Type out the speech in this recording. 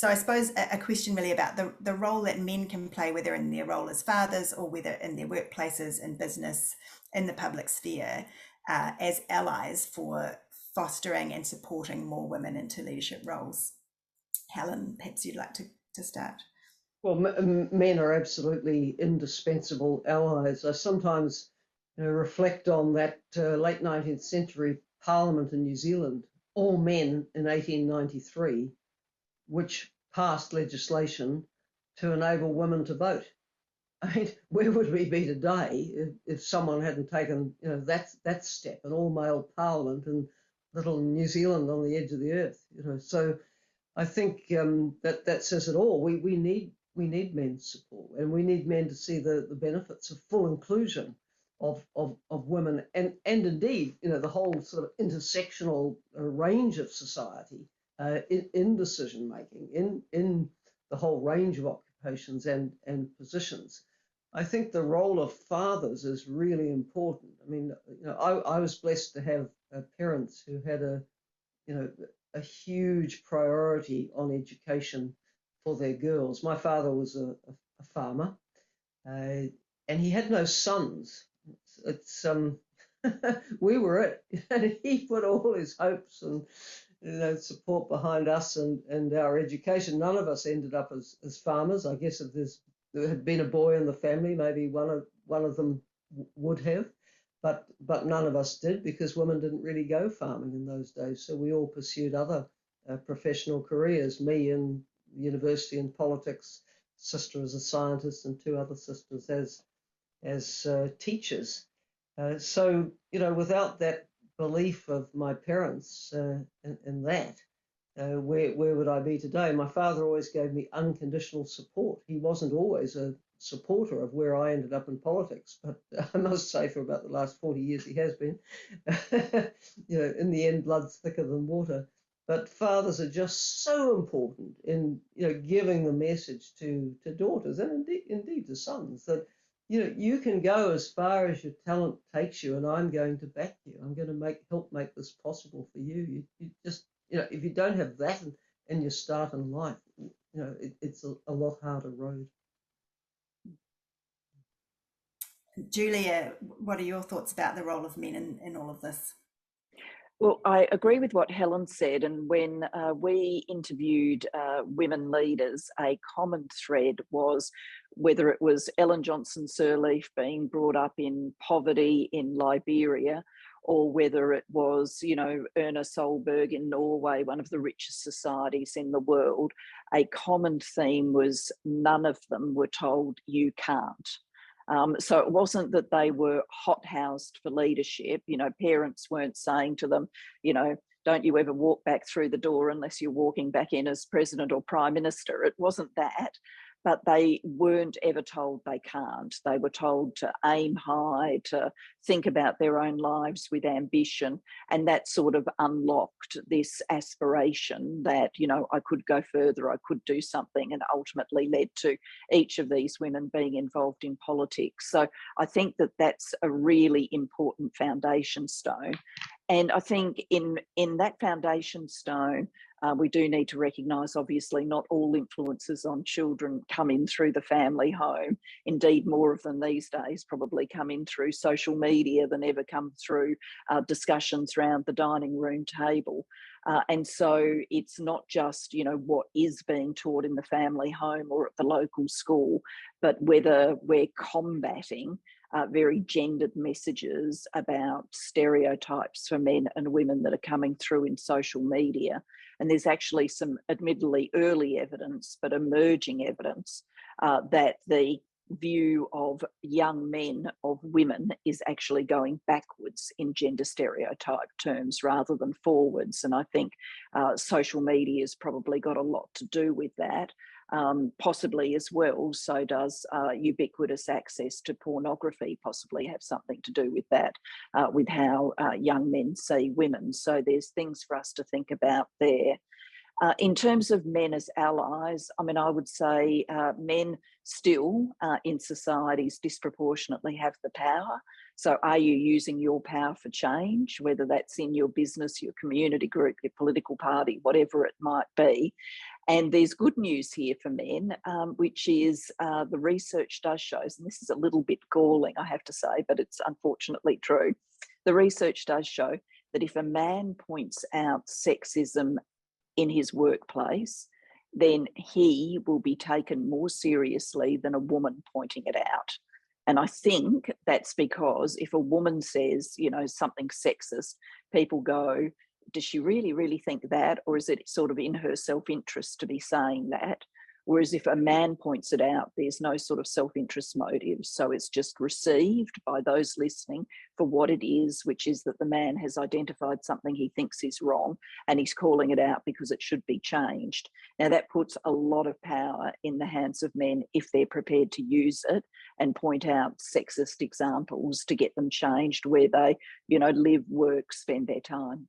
So I suppose a question really about the role that men can play, whether in their role as fathers or whether in their workplaces, in business, in the public sphere, as allies for fostering and supporting more women into leadership roles. Helen, perhaps you'd like to start. Well, men are absolutely indispensable allies. I sometimes reflect on that late 19th century Parliament in New Zealand, all men in 1893, which passed legislation to enable women to vote. I mean, where would we be today if someone hadn't taken that step, an all-male parliament in little New Zealand on the edge of the earth? So I think that says it all. We need men's support, and we need men to see the benefits of full inclusion of women, and indeed the whole sort of intersectional range of society in decision making, in the whole range of occupations and positions. I think the role of fathers is really important. I mean, I was blessed to have parents who had a huge priority on education for their girls. My father was a farmer, and he had no sons. It's we were it, and he put all his hopes and support behind us and our education. None of us ended up as farmers. I guess if there had been a boy in the family, maybe one of them would have, but none of us did, because women didn't really go farming in those days. So we all pursued other professional careers. Me in university and politics, sister as a scientist, and two other sisters as teachers. So without that belief of my parents in that, where would I be today? My father always gave me unconditional support. He wasn't always a supporter of where I ended up in politics, but I must say for about the last 40 years he has been. In the end, blood's thicker than water. But fathers are just so important in giving the message to daughters, and indeed to sons, that you can go as far as your talent takes you, and I'm going to back you. I'm going to help make this possible for you. You just if you don't have that in your start in life, it's a lot harder road. Julia, what are your thoughts about the role of men in all of this? Well, I agree with what Helen said, and when we interviewed women leaders, a common thread was whether it was Ellen Johnson Sirleaf being brought up in poverty in Liberia, or whether it was, Erna Solberg in Norway, one of the richest societies in the world. A common theme was none of them were told you can't. So it wasn't that they were hothoused for leadership. Parents weren't saying to them, don't you ever walk back through the door unless you're walking back in as president or prime minister. It wasn't that. But they weren't ever told they can't. They were told to aim high, to think about their own lives with ambition. And that sort of unlocked this aspiration that, I could go further, I could do something, and ultimately led to each of these women being involved in politics. So I think that that's a really important foundation stone. And I think in that foundation stone, we do need to recognise, obviously, not all influences on children come in through the family home. Indeed, more of them these days probably come in through social media than ever come through discussions around the dining room table. And so it's not just, what is being taught in the family home or at the local school, but whether we're combating very gendered messages about stereotypes for men and women that are coming through in social media. And there's actually some admittedly early evidence, but emerging evidence that the view of young men of women is actually going backwards in gender stereotype terms rather than forwards. And I think social media has probably got a lot to do with that. Possibly as well, so does ubiquitous access to pornography possibly have something to do with that, with how young men see women. So there's things for us to think about there. In terms of men as allies, I would say men still in societies disproportionately have the power. So are you using your power for change, whether that's in your business, your community group, your political party, whatever it might be? And there's good news here for men, which is the research does show, and this is a little bit galling, I have to say, but it's unfortunately true. The research does show that if a man points out sexism in his workplace, then he will be taken more seriously than a woman pointing it out. And I think that's because if a woman says, you know, something sexist, people go, does she really, really think that? Or is it sort of in her self-interest to be saying that? Whereas if a man points it out, there's no sort of self-interest motive. So it's just received by those listening for what it is, which is that the man has identified something he thinks is wrong and he's calling it out because it should be changed. Now that puts a lot of power in the hands of men if they're prepared to use it and point out sexist examples to get them changed where they, you know, live, work, spend their time.